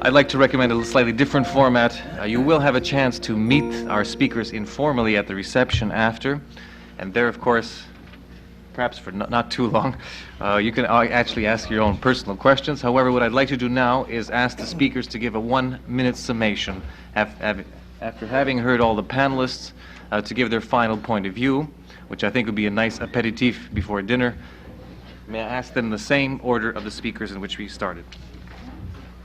I'd like to recommend a slightly different format. You will have a chance to meet our speakers informally at the reception after, and there, of course, perhaps for not too long, you can actually ask your own personal questions. However, what I'd like to do now is ask the speakers to give a 1-minute summation after having heard all the panelists to give their final point of view, which I think would be a nice aperitif before dinner. May I ask them the same order of the speakers in which we started?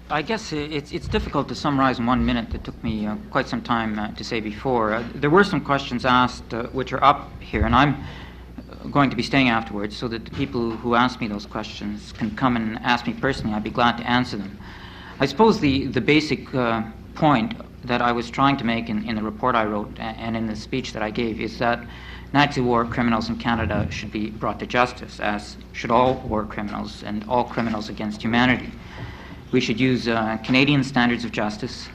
I guess it's difficult to summarize in 1 minute. It took me quite some time to say before. There were some questions asked which are up here, and I'm going to be staying afterwards so that the people who asked me those questions can come and ask me personally. I'd be glad to answer them. I suppose the basic point that I was trying to make in the report I wrote and in the speech that I gave is that Nazi war criminals in Canada should be brought to justice, as should all war criminals and all criminals against humanity. We should use Canadian standards of justice,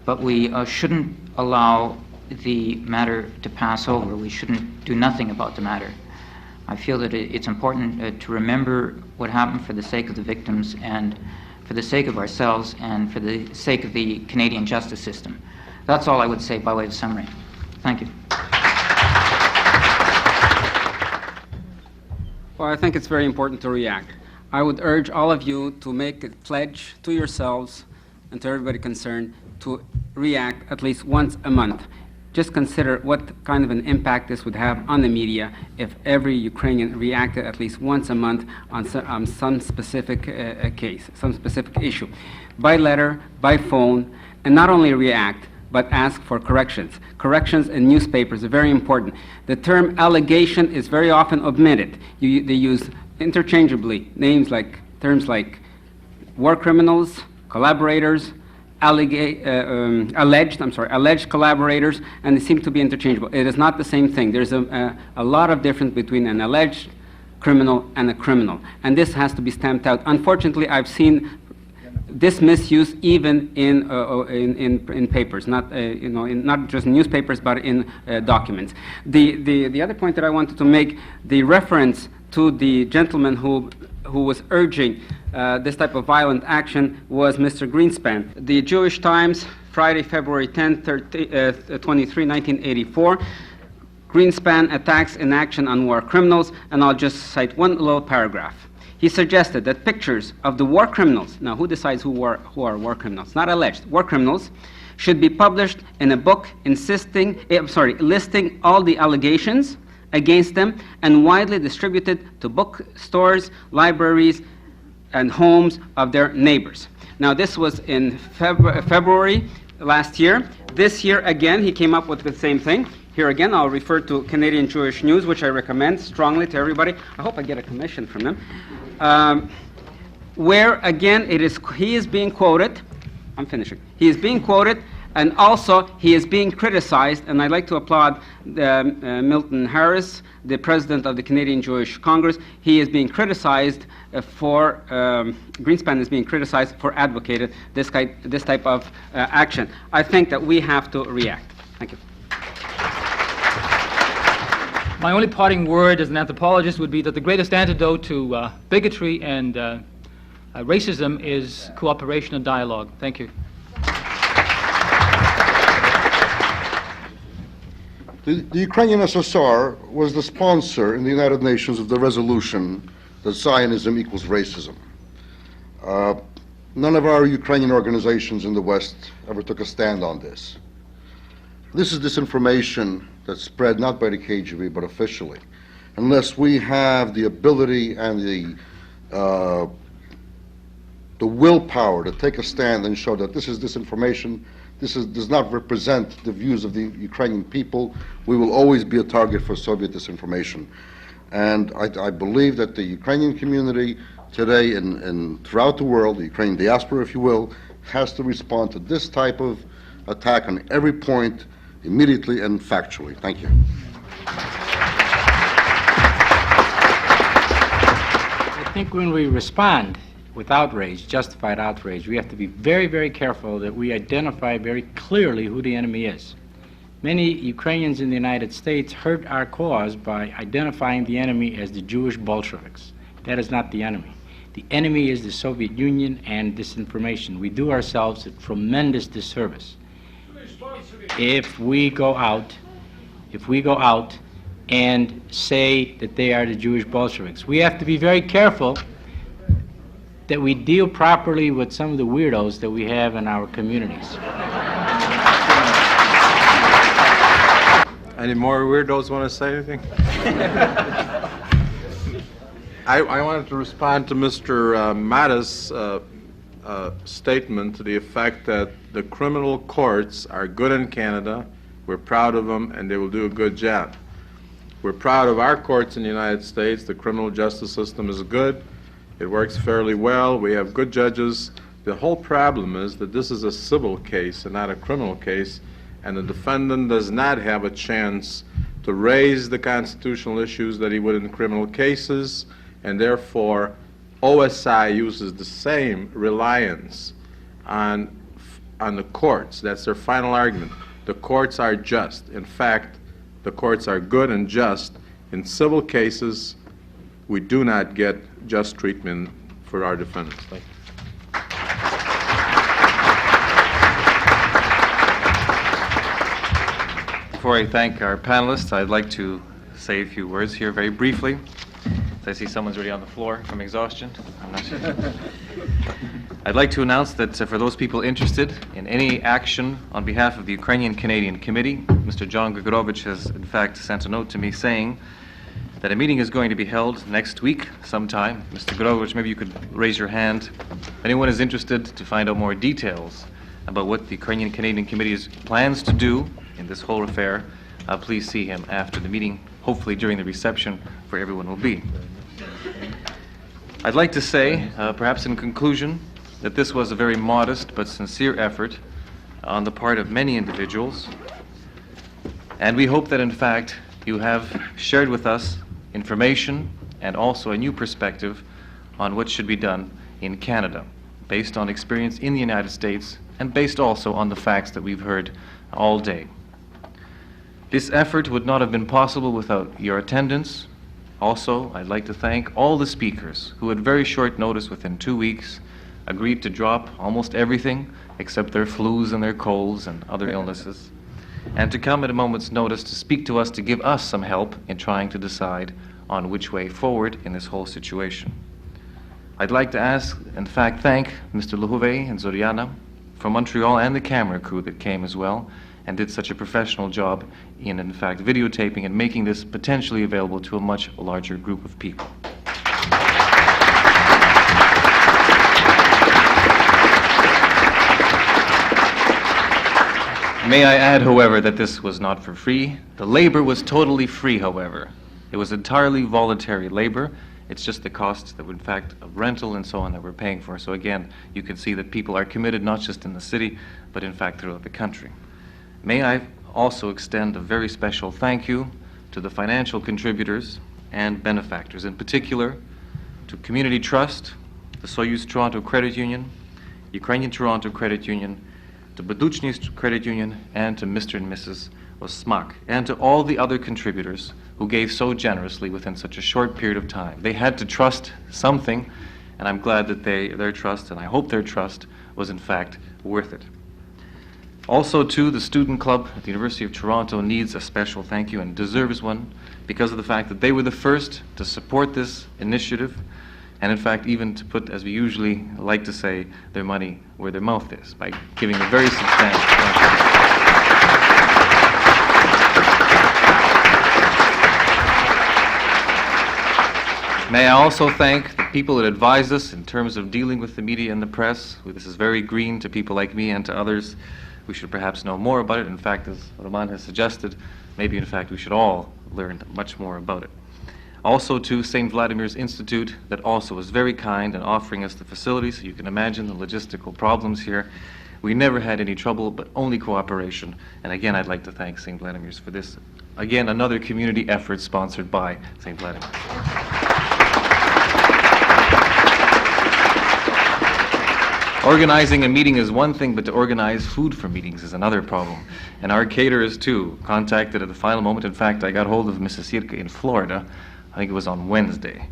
but we shouldn't allow the matter to pass over. We shouldn't do nothing about the matter. I feel that it's important to remember what happened for the sake of the victims and for the sake of ourselves and for the sake of the Canadian justice system. That's all I would say by way of summary. Thank you. Well, I think it's very important to react. I would urge all of you to make a pledge to yourselves and to everybody concerned to react at least once a month. Just consider what kind of an impact this would have on the media if every Ukrainian reacted at least once a month on some specific case, some specific issue, by letter, by phone, and not only react, but ask for corrections. Corrections in newspapers are very important. The term allegation is very often omitted. They use interchangeably terms like war criminals, collaborators, alleged collaborators, and they seem to be interchangeable. It is not the same thing. There's a lot of difference between an alleged criminal and a criminal, and this has to be stamped out. Unfortunately, I've seen this misuse even in papers, not not just newspapers, but in documents. The other point that I wanted to make, the reference to the gentleman who was urging this type of violent action was Mr. Greenspan. The Jewish Times, Friday, February 10, 23, 1984. Greenspan attacks in action on war criminals, and I'll just cite one little paragraph. He suggested that pictures of the war criminals, now who decides who are war criminals? Not alleged, war criminals, should be published in a book listing all the allegations against them and widely distributed to bookstores, libraries, and homes of their neighbors. Now this was in February last year. This year again he came up with the same thing. Here again I'll refer to Canadian Jewish News, which I recommend strongly to everybody. I hope I get a commission from them. Where again he is being quoted. I'm finishing. He is being quoted, and also he is being criticized, and I'd like to applaud Milton Harris, the president of the Canadian Jewish Congress. He is being criticized Greenspan is being criticized for advocating this type of action. I think that we have to react. Thank you. My only parting word as an anthropologist would be that the greatest antidote to bigotry and racism is cooperation and dialogue. Thank you. The Ukrainian SSR was the sponsor in the United Nations of the resolution that Zionism equals racism. None of our Ukrainian organizations in the West ever took a stand on this. This is disinformation that's spread not by the KGB but officially. Unless we have the ability and the willpower to take a stand and show that this is disinformation, does not represent the views of the Ukrainian people, we will always be a target for Soviet disinformation. And I believe that the Ukrainian community today and throughout the world, the Ukrainian diaspora, if you will, has to respond to this type of attack on every point immediately and factually. Thank you. I think when we respond with outrage, justified outrage, we have to be very, very careful that we identify very clearly who the enemy is. Many Ukrainians in the United States hurt our cause by identifying the enemy as the Jewish Bolsheviks. That is not the enemy. The enemy is the Soviet Union and disinformation. We do ourselves a tremendous disservice if we go out and say that they are the Jewish Bolsheviks. We have to be very careful that we deal properly with some of the weirdos that we have in our communities. Any more weirdos want to say anything? I wanted to respond to Mr. Mattis' statement to the effect that the criminal courts are good in Canada, we're proud of them, and they will do a good job. We're proud of our courts in the United States. The criminal justice system is good. It works fairly well. We have good judges. The whole problem is that this is a civil case and not a criminal case, and the defendant does not have a chance to raise the constitutional issues that he would in criminal cases, and therefore OSI uses the same reliance on the courts. That's their final argument. The courts are just. In fact, the courts are good and just. In civil cases, we do not get just treatment for our defendants. Thank you. Before I thank our panelists, I'd like to say a few words here very briefly. I see someone's already on the floor from exhaustion. I'm not sure. I'd like to announce that for those people interested in any action on behalf of the Ukrainian-Canadian Committee, Mr. John Grigorovich has in fact sent a note to me saying that a meeting is going to be held next week sometime. Mr. Grigorovich, maybe you could raise your hand. If anyone is interested to find out more details about what the Ukrainian-Canadian Committee plans to do in this whole affair, please see him after the meeting, hopefully during the reception where everyone will be. I'd like to say, perhaps in conclusion, that this was a very modest but sincere effort on the part of many individuals, and we hope that in fact you have shared with us information and also a new perspective on what should be done in Canada, based on experience in the United States and based also on the facts that we've heard all day. This effort would not have been possible without your attendance. Also, I'd like to thank all the speakers who at very short notice, within 2 weeks, agreed to drop almost everything except their flus and their colds and other illnesses, and to come at a moment's notice to speak to us, to give us some help in trying to decide on which way forward in this whole situation. I'd like to in fact, thank Mr. Luhovy and Zoriana from Montreal and the camera crew that came as well and did such a professional job in fact, videotaping and making this potentially available to a much larger group of people. May I add, however, that this was not for free. The labor was totally free, however. It was entirely voluntary labor. It's just the costs that were, in fact, of rental and so on that we're paying for. So again, you can see that people are committed not just in the city, but in fact throughout the country. May I also extend a very special thank you to the financial contributors and benefactors, in particular to Community Trust, the Soyuz Toronto Credit Union, Ukrainian Toronto Credit Union, to Baduchny Credit Union, and to Mr. and Mrs. Osmak, and to all the other contributors who gave so generously within such a short period of time. They had to trust something, and I'm glad that their trust, and I hope their trust, was in fact worth it. Also, too, the Student Club at the University of Toronto needs a special thank you and deserves one because of the fact that they were the first to support this initiative and, in fact, even to put, as we usually like to say, their money where their mouth is by giving a very substantial contribution. May I also thank the people that advised us in terms of dealing with the media and the press. This is very green to people like me and to others. We should perhaps know more about it. In fact, as Roman has suggested, maybe in fact we should all learn much more about it. Also to St. Vladimir's Institute, that also was very kind in offering us the facilities. So you can imagine the logistical problems here. We never had any trouble, but only cooperation. And again, I'd like to thank St. Vladimir's for this. Again, another community effort sponsored by St. Vladimir. Organizing a meeting is one thing, but to organize food for meetings is another problem. And our caterers, too, contacted at the final moment. In fact, I got hold of Mrs. Yurka in Florida. I think it was on Wednesday.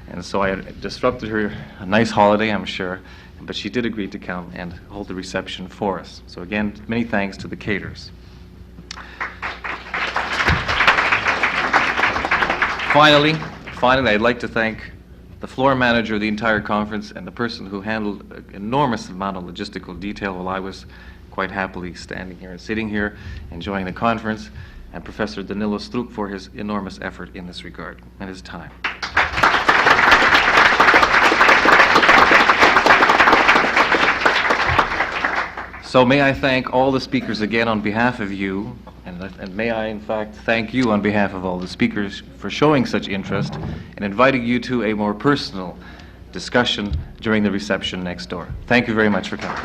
And so I disrupted her a nice holiday, I'm sure, but she did agree to come and hold the reception for us. So again, many thanks to the caterers. Finally, I'd like to thank the floor manager of the entire conference and the person who handled an enormous amount of logistical detail while I was quite happily standing here and sitting here, enjoying the conference, and Professor Danilo Struk for his enormous effort in this regard and his time. So may I thank all the speakers again on behalf of you, and may I in fact thank you on behalf of all the speakers for showing such interest and inviting you to a more personal discussion during the reception next door. Thank you very much for coming.